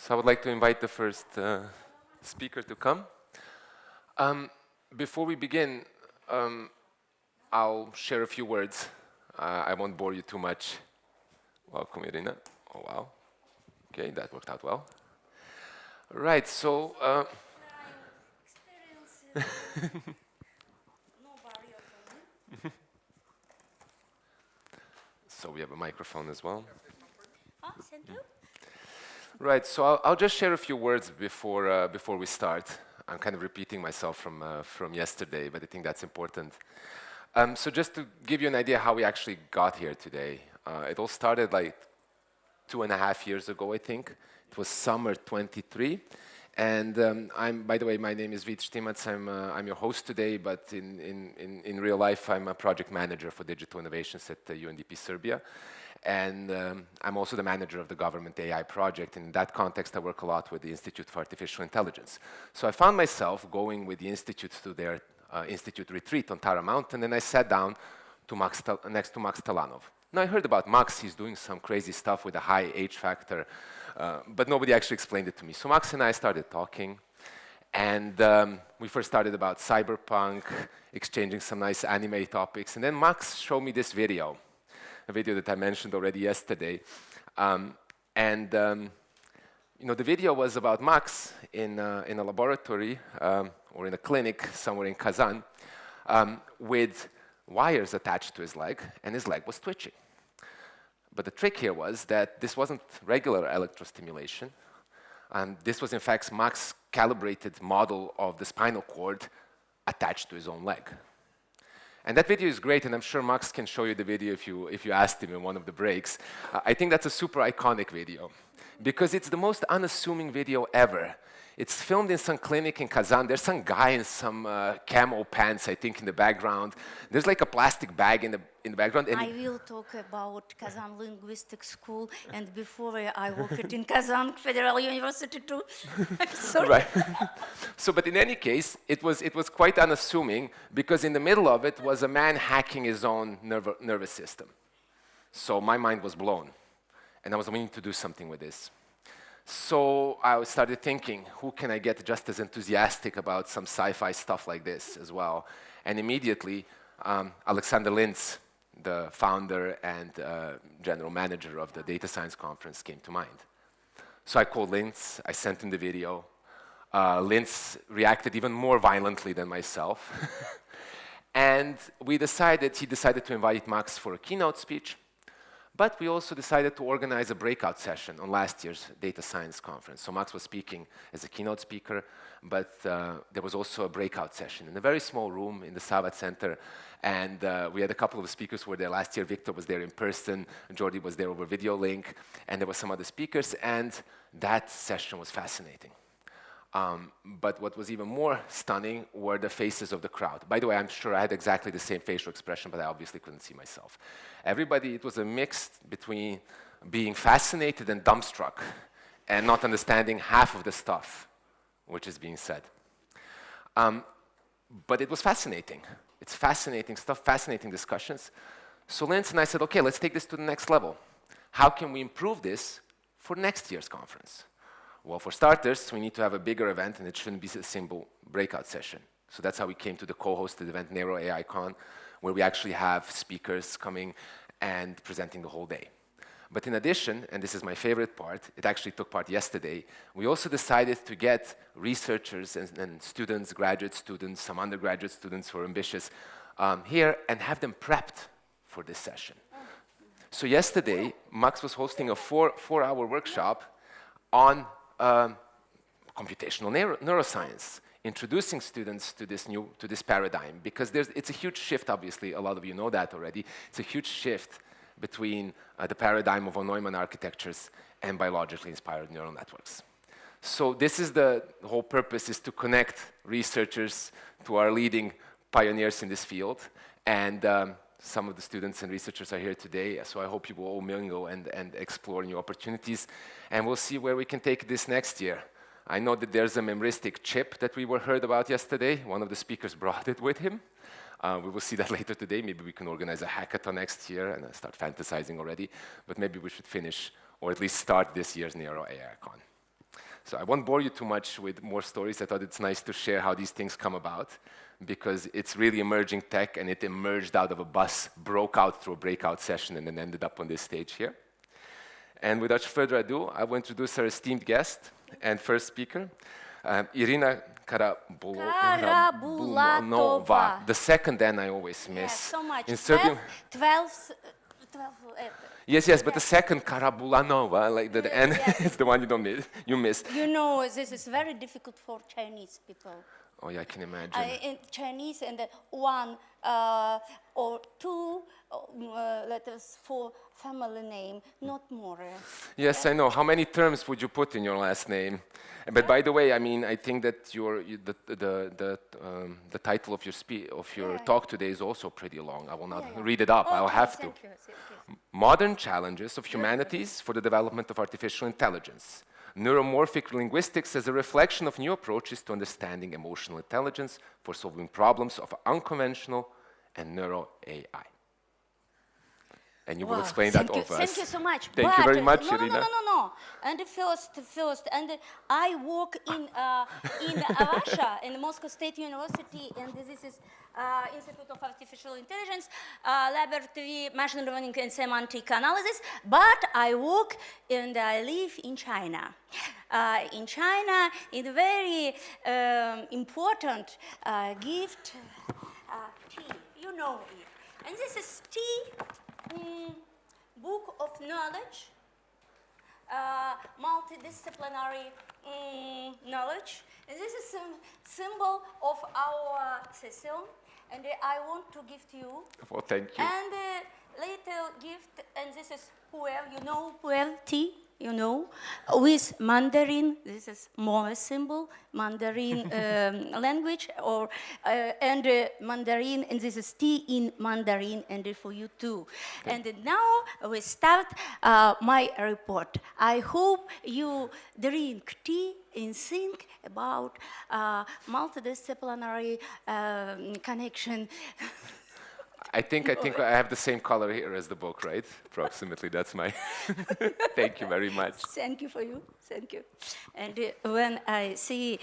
So I would like to invite the first speaker to come. Before we begin, I'll share a few words. I won't bore you too much. Welcome, Irina. Oh, wow. Okay, that worked out well. Right, so... So we have a microphone as well. Right, so I'll just share a few words before we start. I'm kind of repeating myself from yesterday, but I think that's important. So just to give you an idea how we actually got here today, it all started like 2.5 years ago, I think. It was summer 23. And by the way, my name is Vít Štimac. I'm your host today, but in real life, I'm a project manager for digital innovations at UNDP Serbia. And I'm also the manager of the government AI project. In that context, I work a lot with the Institute for Artificial Intelligence. So I found myself going with the Institute to their Institute retreat on Tara Mountain, and I sat down next to Max Talanov. Now, I heard about Max. He's doing some crazy stuff with a high H factor, but nobody actually explained it to me. So Max and I started talking, and we first started about cyberpunk, exchanging some nice anime topics, and then Max showed me this video, a video that I mentioned already yesterday. You know, the video was about Max in a laboratory or in a clinic somewhere in Kazan with wires attached to his leg, and his leg was twitching. But the trick here was that this wasn't regular electrostimulation. This was, in fact, Max's calibrated model of the spinal cord attached to his own leg. And that video is great, and I'm sure Max can show you the video if you asked him in one of the breaks. I think that's a super iconic video, because it's the most unassuming video ever. It's filmed in some clinic in Kazan. There's some guy in some camo pants, I think, in the background. There's like a plastic bag in the background. I will talk about Kazan Linguistic School, and before I worked in Kazan Federal University too. Sorry. Right. So, but in any case, it was quite unassuming, because in the middle of it was a man hacking his own nervous system. So my mind was blown, and I was willing to do something with this. So I started thinking, who can I get just as enthusiastic about some sci-fi stuff like this as well? And immediately, Alexander Lintz, the founder and general manager of the data science conference, came to mind. So I called Lintz, I sent him the video. Lintz reacted even more violently than myself. And he decided to invite Max for a keynote speech. But we also decided to organize a breakout session on last year's data science conference. So Max was speaking as a keynote speaker, but there was also a breakout session in a very small room in the Savat Center. And we had a couple of speakers who were there last year. Victor was there in person, Jordi was there over video link, and there were some other speakers, and that session was fascinating. But what was even more stunning were the faces of the crowd. By the way, I'm sure I had exactly the same facial expression, but I obviously couldn't see myself. Everybody, it was a mix between being fascinated and dumbstruck and not understanding half of the stuff which is being said. But it was fascinating. It's fascinating stuff, fascinating discussions. So Lintz and I said, okay, let's take this to the next level. How can we improve this for next year's conference? Well, for starters, we need to have a bigger event, and it shouldn't be a simple breakout session. So that's how we came to the co-hosted event, Neuro-AI Con, where we actually have speakers coming and presenting the whole day. But in addition, and this is my favorite part, it actually took part yesterday, we also decided to get researchers and students, graduate students, some undergraduate students who are ambitious here, and have them prepped for this session. So yesterday, Max was hosting a four-hour workshop on computational neuroscience, introducing students to this paradigm, because it's a huge shift. Obviously, a lot of you know that already. It's a huge shift between the paradigm of von Neumann architectures and biologically inspired neural networks. So this is the whole purpose, is to connect researchers to our leading pioneers in this field, and some of the students and researchers are here today, so I hope you will all mingle and explore new opportunities, and we'll see where we can take this next year. I know that there's a memoristic chip that we heard about yesterday. One of the speakers brought it with him. We will see that later today. Maybe we can organize a hackathon next year, and I start fantasizing already, but maybe we should finish, or at least start this year's Neuro-AI Con. So I won't bore you too much with more stories. I thought it's nice to share how these things come about, because it's really emerging tech, and it emerged out of a bus, broke out through a breakout session, and then ended up on this stage here. And without further ado, I will introduce our esteemed guest and first speaker, Irina Karabulanova. The second N I always miss. Yes, so much. In Serbian, 12. yes, but the second Karabulanova, like the N is the one you don't miss. You miss. You know, this is very difficult for Chinese people. Oh yeah, I can imagine. In Chinese, and one or two letters for family name, not more. Yes, I know. How many terms would you put in your last name? But by the way, I mean, I think that the title of your talk today is also pretty long. I will not read it up. I'll have to. Thank you. Modern challenges of humanities for the development of artificial intelligence. Neuromorphic linguistics as a reflection of new approaches to understanding emotional intelligence for solving problems of unconventional and neuro-AI. And you will explain that all for us. Thank you so much. Thank you very much, Irina. No. And first, and I work in Russia, in Moscow State University, and this is Institute of Artificial Intelligence, Laboratory, Machine Learning and Semantic Analysis, but I work and I live in China. In China, in a very important gift, tea, you know it. And this is tea, book of knowledge, multidisciplinary knowledge. And this is a symbol of our session, and I want to give to you. Oh, thank you. And little gift, and this is pu'er, you know pu'er tea, you know, with Mandarin. This is more symbol, Mandarin language, or and Mandarin, and this is tea in Mandarin, and for you too. And now we start my report. I hope you drink tea and think about multidisciplinary connection. I think I have the same color here as the book, right? Approximately, that's my... Thank you very much. Thank you for you, thank you. And when I see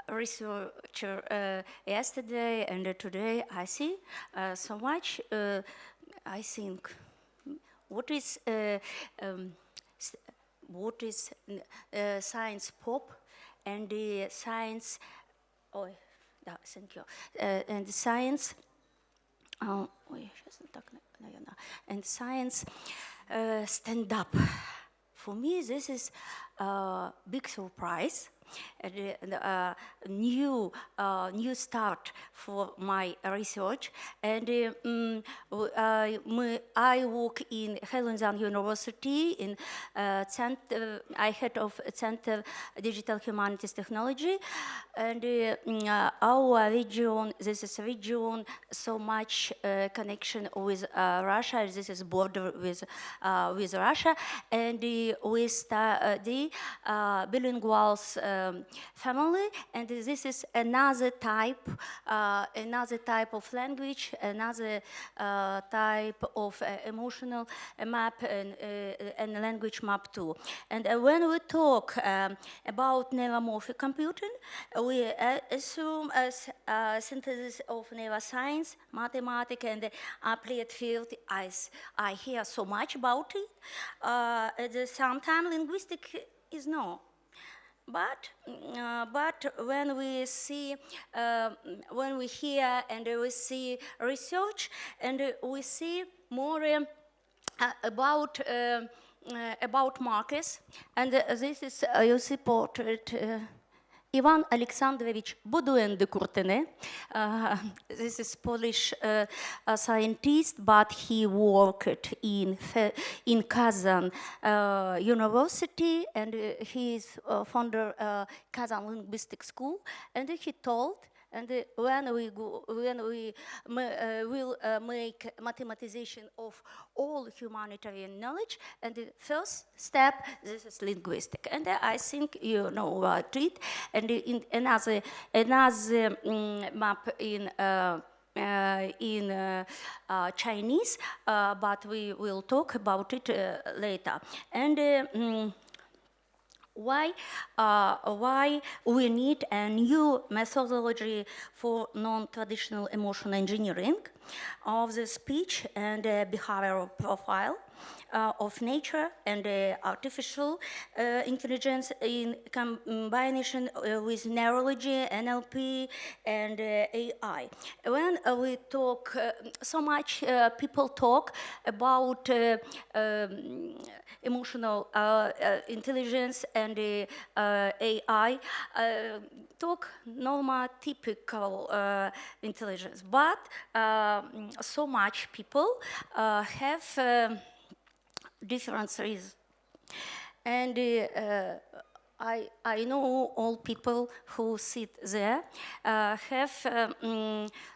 researcher yesterday and today, I see so much, I think, what is science pop and the science, thank you, and the science, and science stand up. For me, this is a big surprise. New start for my research, and I work in Helsinki University in I head of Center Digital Humanities Technology, and our region, this is a region so much connection with Russia. This is border with Russia, and we study bilinguals. Family, and this is another type of language, another type of emotional map and language map too. And when we talk about neuromorphic computing, we assume as synthesis of neuroscience, mathematics, and applied field. I hear so much about it. Sometimes linguistic is no. But when we see, when we hear and we see research, and we see more about markers, and this is you see portrait. Ivan Alexandrovich Baudouin de Courtenay. This is Polish scientist, but he worked in Kazan University, and he is founder Kazan Linguistic School. And he told, and when we will make mathematization of all humanitarian knowledge, and the first step, this is linguistic. And I think you know about it. And in another map in Chinese, but we will talk about it later. And Why we need a new methodology for non-traditional emotion engineering of the speech and behavioral profile of nature and artificial intelligence in combination with neurology, NLP, and AI. When we talk, so much people talk about emotional intelligence and AI, talk normotypical intelligence, but so much people have differences. And I know all people who sit there have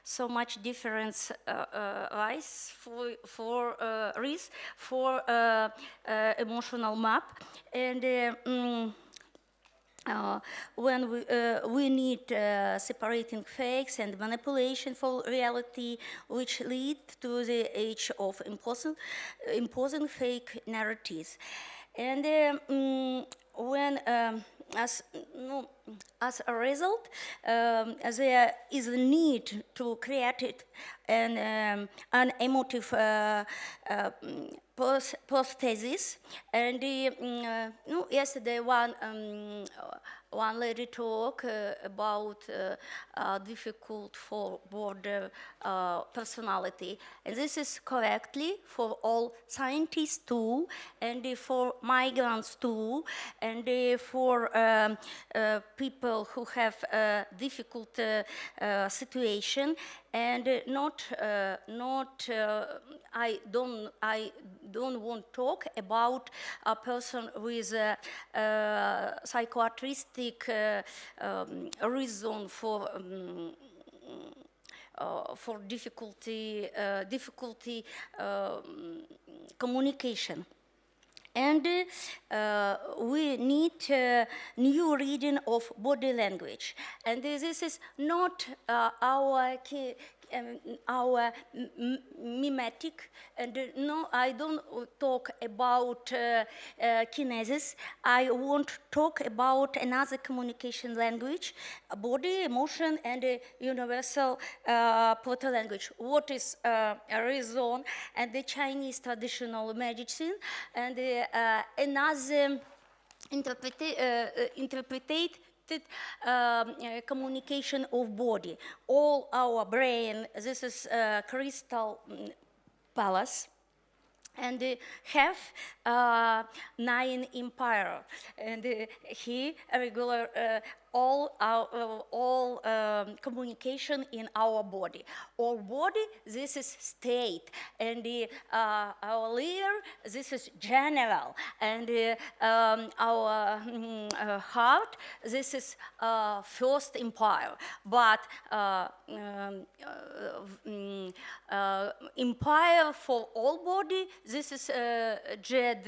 so much different rights for risk for emotional map, and when we need separating fakes and manipulation for reality, which lead to the age of imposing fake narratives. And when, as a result, there is a need to create an emotive prosthesis. And yesterday one lady talked about difficult for border personality, and this is correctly for all scientists too, and for migrants too, and for people who have a difficult situation, and I don't want to talk about a person with a psychiatric reason for difficulty communication. And we need new reading of body language. And this is not our mimetic, and no, I don't talk about kinesis. I want to talk about another communication language, body, emotion, and universal proto-language. What is reason and the Chinese traditional medicine, and another interpreted communication of body. All our brain, this is crystal palace, and have 9 empire, and he regular all communication in our body. Our body, this is state, and our liver, this is general, and our heart, this is first empire. But empire for all body, this is jet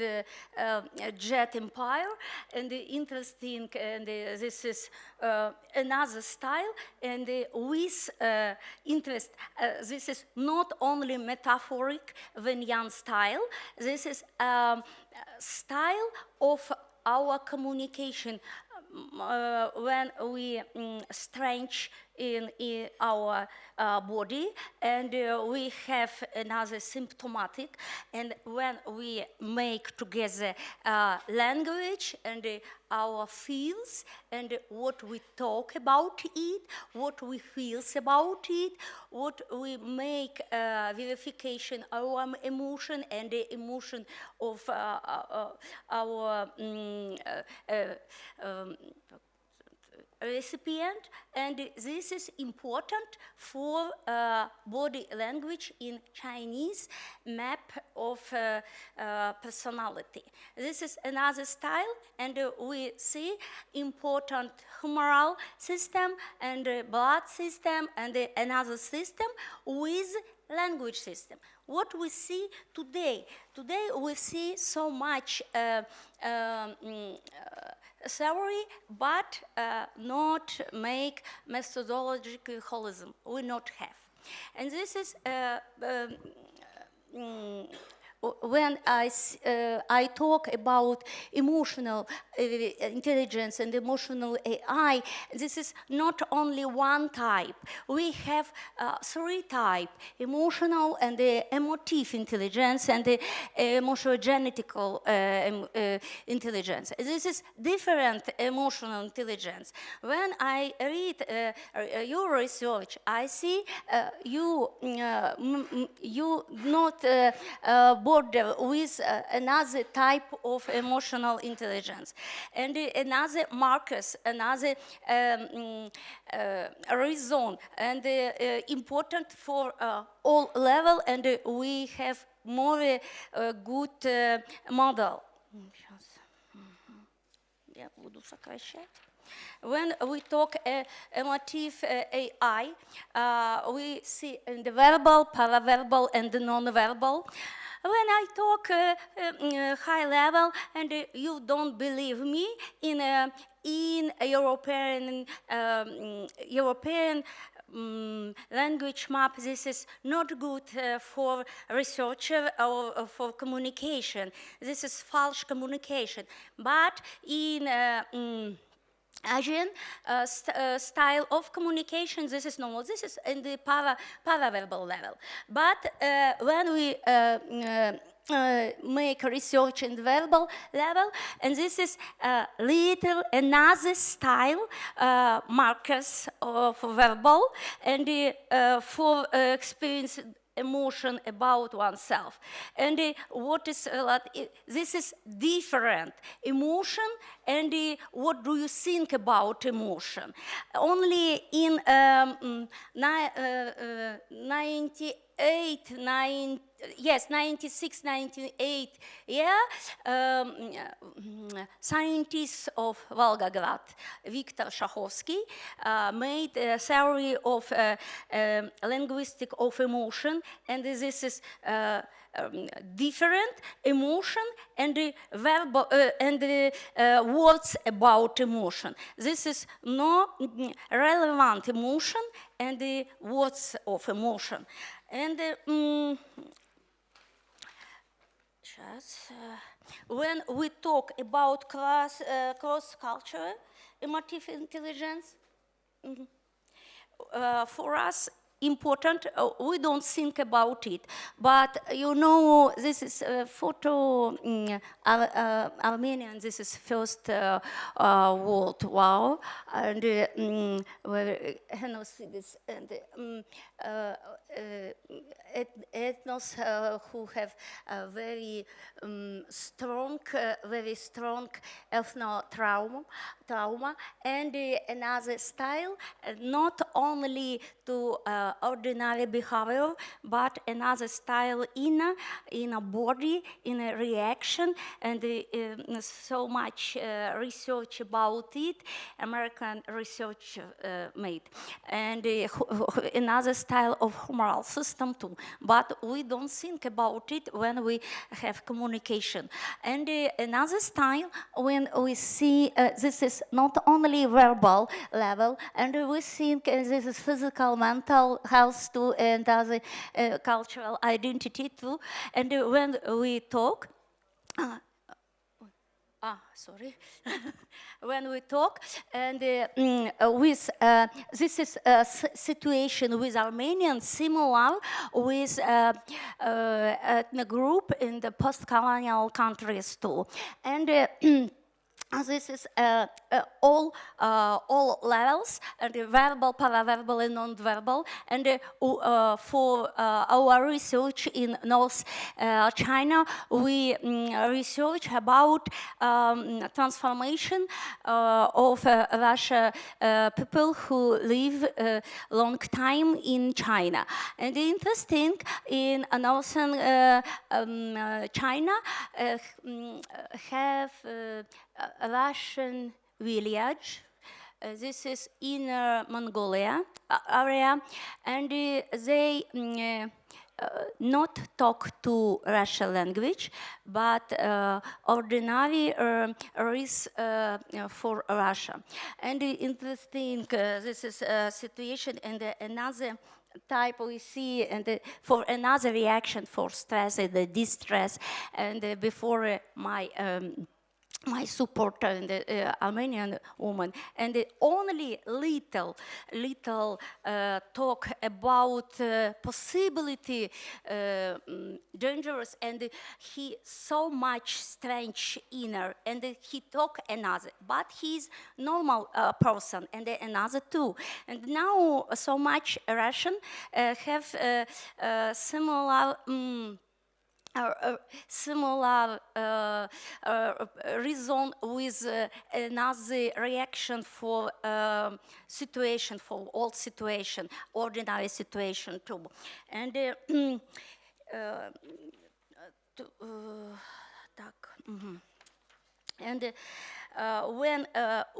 empire, and interesting, and this is another style, and with interest, this is not only metaphoric Venyan style, this is style of our communication when we stretch in our body, and we have another symptomatic, and when we make together language and our feels, and what we talk about it, what we feel about it, what we make verification our emotion and the emotion of our recipient, and this is important for body language in Chinese map of personality. This is another style, and we see important humoral system and blood system and another system with language system. What we see today we see so much theory, but not make methodological holism. We not have. And this is when I talk about emotional intelligence and emotional AI, this is not only one type. We have three types: emotional and emotive intelligence and the emotionogenical intelligence. This is different emotional intelligence. When I read your research, I see you not border with another type of emotional intelligence, and another markers, another reason, and important for all level, and we have more good model. Я буду сокращать. When we talk emotive AI, we see in the verbal, paraverbal, and the non-verbal. When I talk high level, and you don't believe me, in European language map, this is not good for researcher or for communication. This is false communication. But in Asian style of communication, this is normal. This is in the paraverbal level. But when we make research in the verbal level, and this is little another style markers for verbal and for experience emotion about oneself. And what is this is different emotion, and what do you think about emotion? Only in 96, 98, yeah, scientists of Volgograd, Viktor Shakhovsky, made a theory of linguistic of emotion, and this is different emotion and verbal and words about emotion. This is no relevant emotion and the words of emotion. And when we talk about cross-cultural emotive intelligence, for us important, we don't think about it, but you know, this is a photo Armenian, this is first World War, and genocides and ethnos who have a very strong ethno-trauma, and another style, not only to ordinary behavior, but another style in a body, in a reaction, and so much research about it, American research made, and another style of humoral system too, but we don't think about it when we have communication. And another style, when we see this is not only verbal level, and we think this is physical, mental health too, and other cultural identity too. And when we talk, sorry. When we talk, and with this is a situation with Armenians similar with ethnic group in the post-colonial countries too, and. This is all levels, and verbal, paraverbal, and non-verbal. And for our research in North China, we research about transformation of Russia people who live a long time in China. And interesting, in northern China have a Russian village. This is Inner Mongolia area, and they not talk to Russian language, but ordinary is for Russia. And interesting, this is a situation, and another type we see, and for another reaction for stress and the distress, and before my supporter and the Armenian woman, and the only little talk about possibility dangerous, and he so much strange inner, and he talk another, but he's normal person, and another too. And now so much Russian have similar similar reason with another reaction for situation, for all situation, ordinary situation too. And and when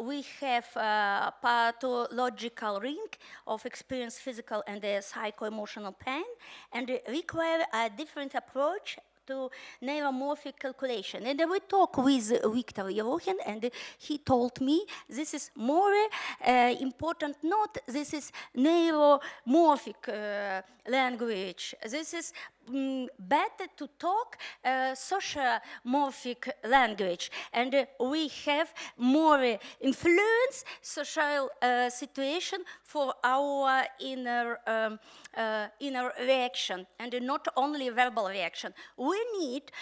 we have pathological ring of experience physical and psycho-emotional pain, and require a different approach to neuromorphic calculation. And we talk with Viktor Yevohin, and he told me this is more important, not this is neuromorphic language. This is better to talk social-morphic language, and we have more influence social situation for our inner reaction, and not only verbal reaction. We need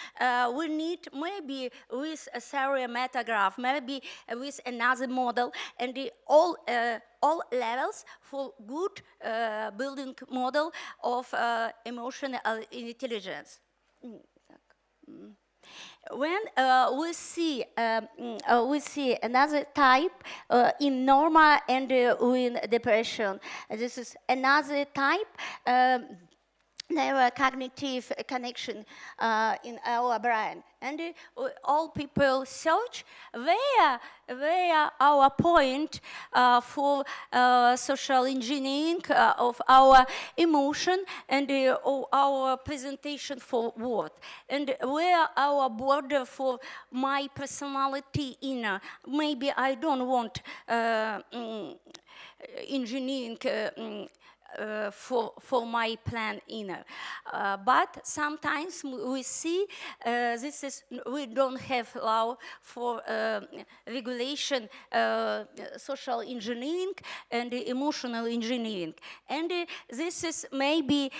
maybe with a serial metagraph, maybe with another model, and all levels for good building model of emotional intelligence. When we see another type in normal and in depression, this is another type. Neurocognitive connection in our brain, and all people search where our point for social engineering of our emotion and our presentation for word, and where our border for my personality inner. Maybe I don't want engineering for my plan inner, but sometimes we see this is we don't have law for regulation, social engineering and emotional engineering, and this is maybe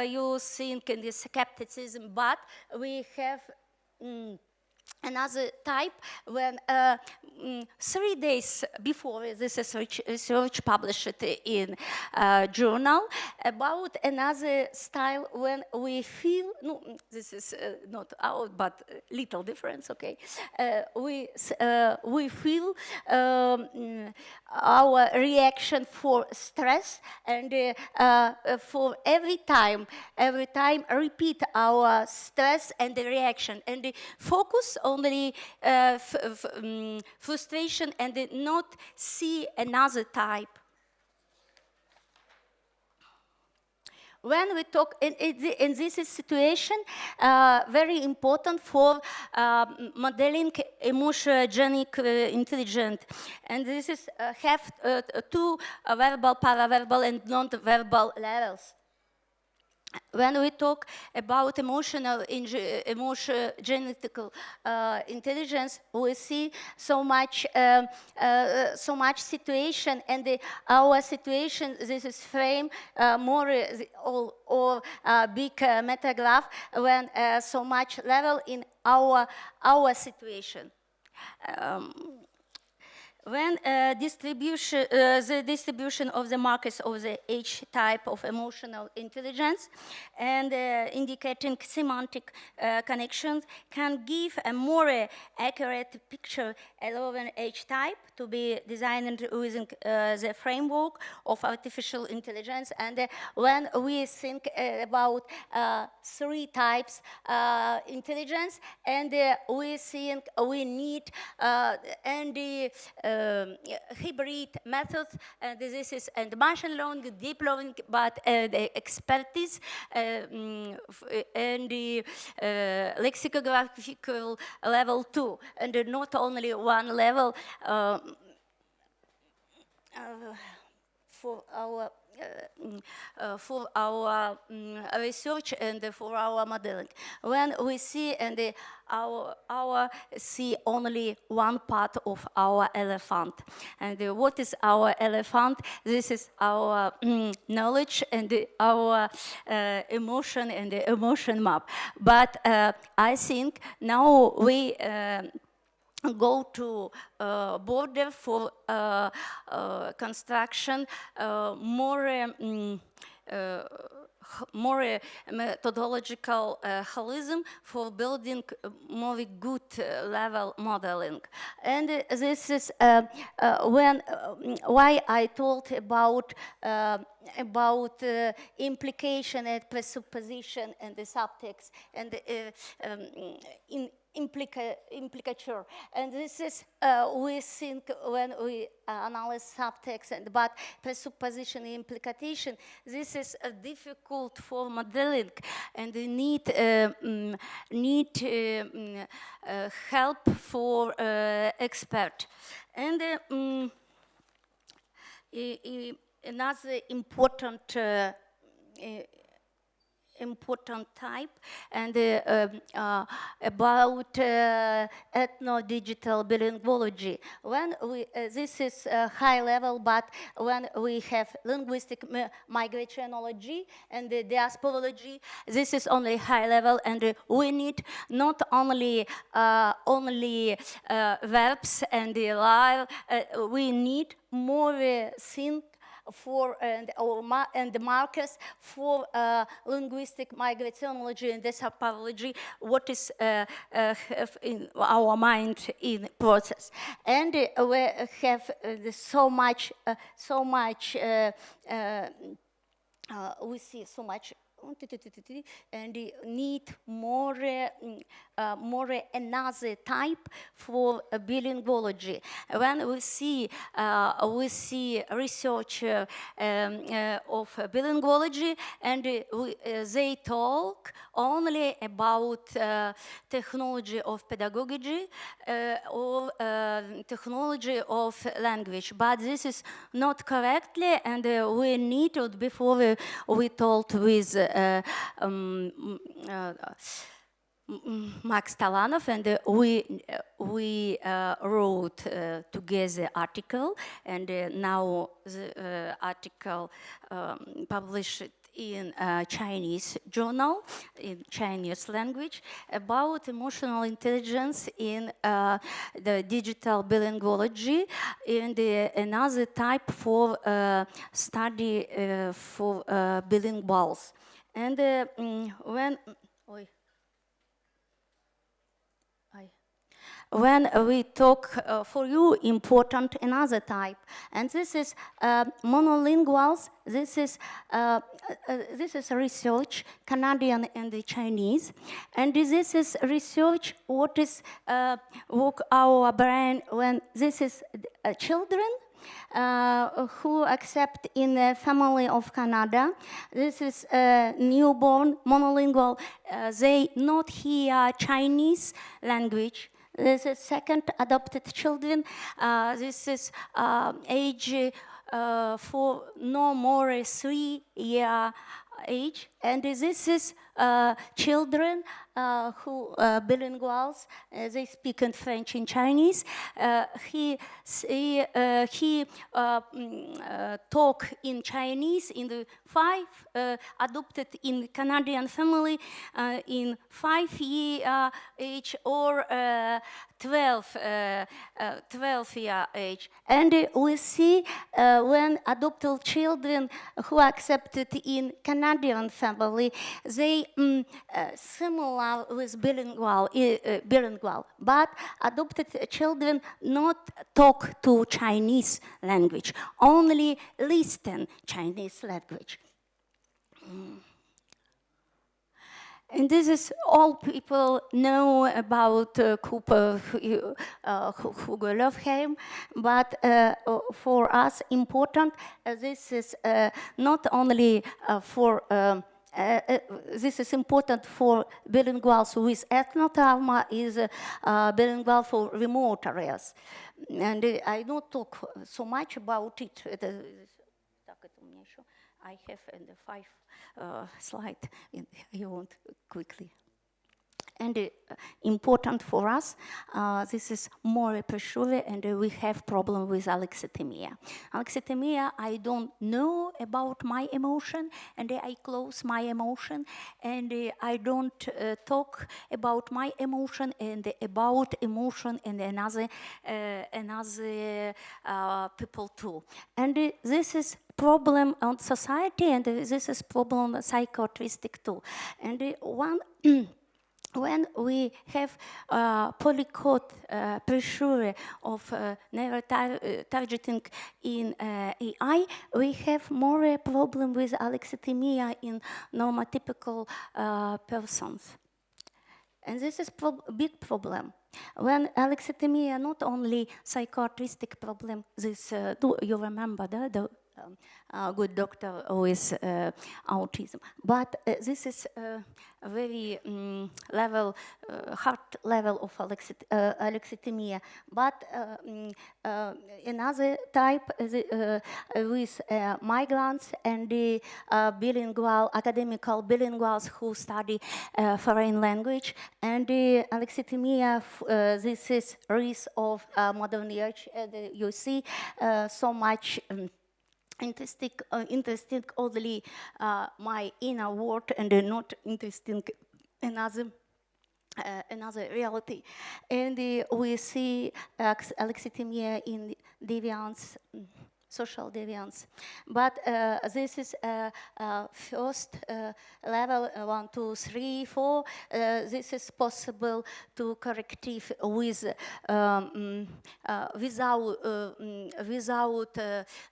you think in the skepticism, but we have another type when 3 days before this is research published in journal about another style when we feel, no, this is not out, but little difference, okay? We feel our reaction for stress, and for every time repeat our stress and the reaction, and focus only frustration and not see another type. When we talk in this situation, very important for modeling emotionogenic intelligence, and this is have two verbal, paraverbal, and non-verbal levels. When we talk about emotionogenic intelligence, we see so much situation, and our situation. This is frame more or big metagraph when so much level in our situation. When the distribution of the markers of the H type of emotional intelligence and indicating semantic connections can give a more accurate picture, allowing H type to be designed using the framework of artificial intelligence. And when we think about 3 types intelligence, and we think we need hybrid methods, and this is and machine learning, deep learning, but the expertise and the lexicographical level 2, and not only one level for our for our research and for our modeling. When we see and our see only one part of our elephant, and what is our elephant? This is our knowledge and our emotion and the emotion map. But I think now we go to border for construction more methodological holism for building more good level modeling. And this is why I told about implication and presupposition and the subtext and implicature. And this is, we think when we analyze subtext, but presupposition and implication, this is difficult for modeling and need help for expert. And another important type and about ethno-digital bilinguology. When we, this is high level, but when we have linguistic migrationology and diasporology, this is only high level, and we need not only verbs and the live, we need more things for and the markers for linguistic migrationology and diasporology, what is in our mind in process. And we have so much, we see so much and need more another type for bilinguology. When we see research of bilinguology, and they talk only about technology of pedagogy or technology of language, but this is not correctly, and we needed before we told with Max Talanov, and we wrote together article, and now the article published in a Chinese journal, in Chinese language, about emotional intelligence in the digital bilinguology, and another type for study for bilinguals. And when we talk for you important another type, and this is monolinguals. This is research Canadian and the Chinese, and this is research what is work our brain when this is children who accept in the family of Canada. This is newborn monolingual. They not hear Chinese language. This is second adopted children. This is age for no more 3 year age, and this is children who bilinguals. They speak in French and Chinese. He talk in Chinese in the 5 adopted in Canadian family in 5 year age or 12 year age. And we see when adopted children who accepted in Canadian family, they similar with bilingual, but adopted children not talk to Chinese language, only listen Chinese language. And this is all people know about Cooper Hugo Lofheim, but for us important, this is not only for this is important for bilinguals with ethnotrauma, is bilingual for remote areas. And I don't talk so much about it. это у меня еще. I have in the 5 slide. You want quickly. And important for us, this is more pressure, and we have problem with alexithymia. Alexithymia, I don't know about my emotion, and I close my emotion, and I don't talk about my emotion and about emotion and another people too. And this is problem on society, and this is problem psychoautistic too. And one when we have polycode pressure of neuro-targeting in AI, we have more problem with alexithymia in normotypical persons. And this is big problem. When alexithymia not only psychoautistic problem, this, do you remember the good doctor with autism, but this is a very hard level of alexithymia. But another type with migrants and the academical bilinguals who study foreign language, and the alexithymia, this is risk of modern age. You see so much interesting only my inner world, and not interesting another reality. And we see alexithymia in deviance, social deviance. But this is first level, 1, 2, 3, 4. This is possible to corrective with without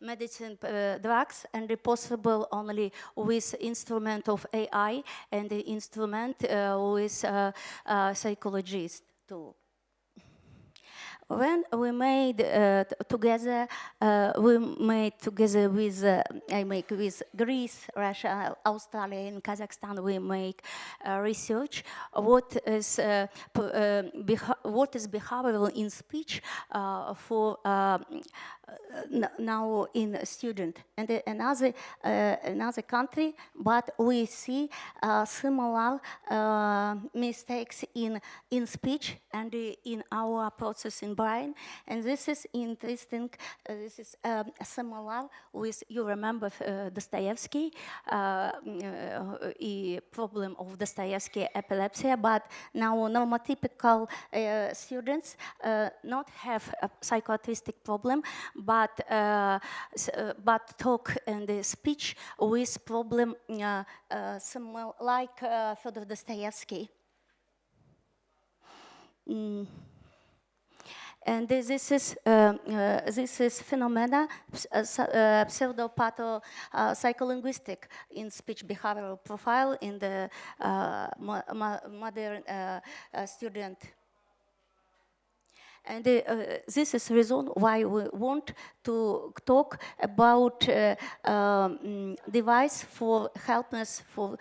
medicine drugs, and possible only with instrument of AI and the instrument with psychologist too. When we made together, with I make with Greece, Russia, Australia, and Kazakhstan. We make research. What is behavioral in speech for now in student, and another country, but we see similar mistakes in speech and in our process in brain, and this is interesting. This is similar with, you remember Dostoevsky, problem of Dostoevsky, epilepsy, but now normotypical students not have a psychoautistic problem, but talk and speech with problem similar like Fyodor Dostoevsky. And this is phenomena pseudopatho psycholinguistic in speech behavioral profile in the modern student. And this is the reason why we want to talk about device for helpness for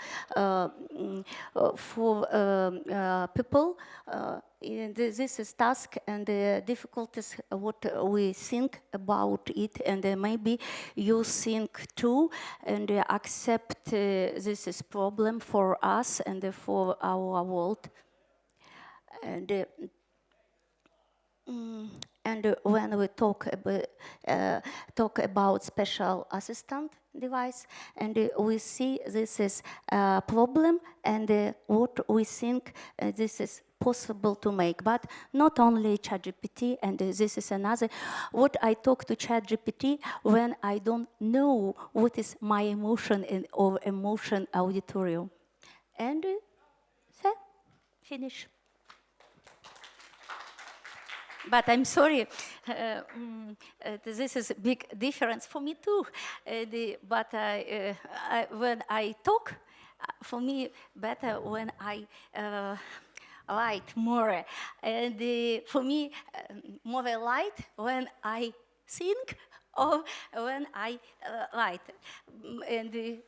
people. And this is task and the difficulties what we think about it, and maybe you think too, and accept this is problem for us and for our world. And when we talk about special assistant device, and we see this is a problem, and what we think this is possible to make, but not only ChatGPT, and this is another. What I talk to ChatGPT when I don't know what is my emotion or emotion auditorium, and so finish. But I'm sorry, this is a big difference for me too. But when I talk, for me better when I light more. And for me, more light when I think or when I write. And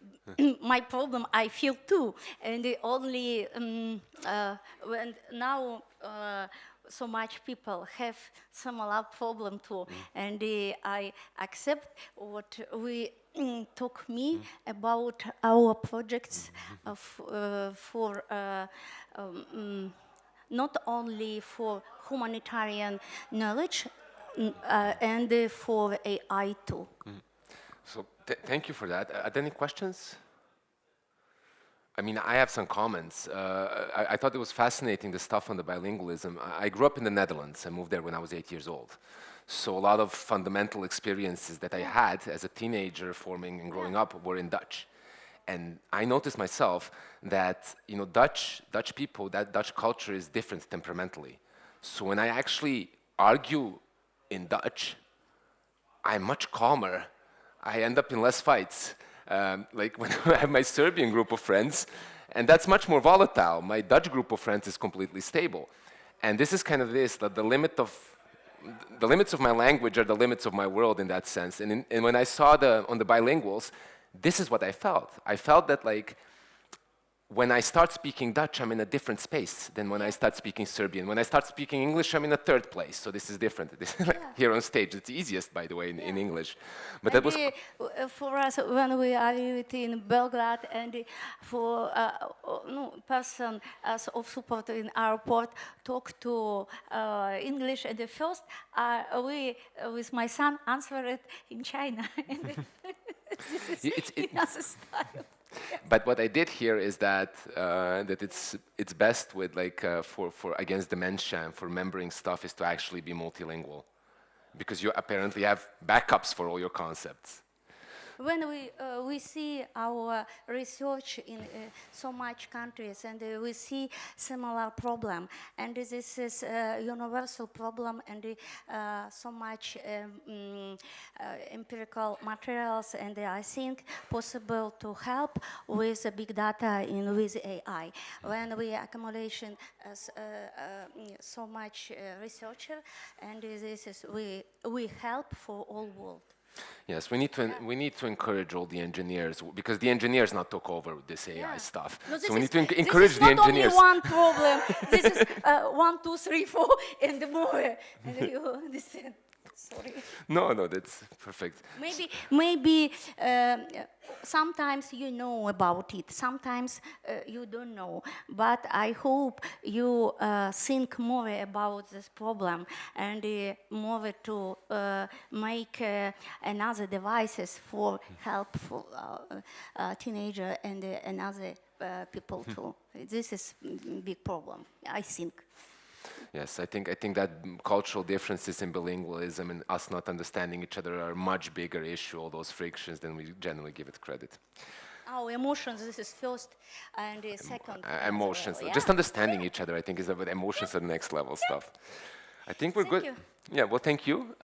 my problem I feel too. And only when now so much people have similar problem too. And I accept what we talk me about our projects for not only for humanitarian knowledge and for AI too. So thank you for that. Are there any questions? I mean, I have some comments. I thought it was fascinating, the stuff on the bilingualism. I grew up in the Netherlands. I moved there when I was 8 years old. So a lot of fundamental experiences that I had as a teenager forming and growing up were in Dutch. And I noticed myself that, you know, Dutch people, that Dutch culture is different temperamentally. So when I actually argue in Dutch, I'm much calmer. I end up in less fights. Like when I have my Serbian group of friends, and that's much more volatile. My Dutch group of friends is completely stable. And this is kind of this, that the limits of my language are the limits of my world in that sense. And when I saw on the bilinguals, this is what I felt. I felt that like, when I start speaking Dutch, I'm in a different space than when I start speaking Serbian. When I start speaking English, I'm in a third place. So this is different. This is like here on stage. It's easiest, by the way, in English. But that was for us when we arrived in Belgrade, and for person of support in airport talk to English. And the first we with my son answered in China. This is another style. But what I did here is that it's best with like for against dementia and for remembering stuff is to actually be multilingual, because you apparently have backups for all your concepts. When we see our research in so much countries, and we see similar problem, and this is a universal problem, and so much empirical materials, and I think possible to help with big data in with AI. When we accumulation so much researcher, and this is we help for all world. Yes, we need to encourage all the engineers, because the engineers now took over this AI stuff. No, so we need to encourage the engineers. This is not only one problem. This is 1, 2, 3, 4, and more. And you understand? Sorry. No, that's perfect. Maybe sometimes you know about it, sometimes you don't know. But I hope you think more about this problem and more to make another devices for help for teenager and another people too. This is a big problem, I think. Yes, I think that cultural differences in bilingualism and us not understanding each other are a much bigger issue, all those frictions, than we generally give it credit. Our emotions, this is first, and second. Emotions, just understanding each other, I think, is about emotions at the next level stuff. I think we're good. You. Yeah, well, thank you.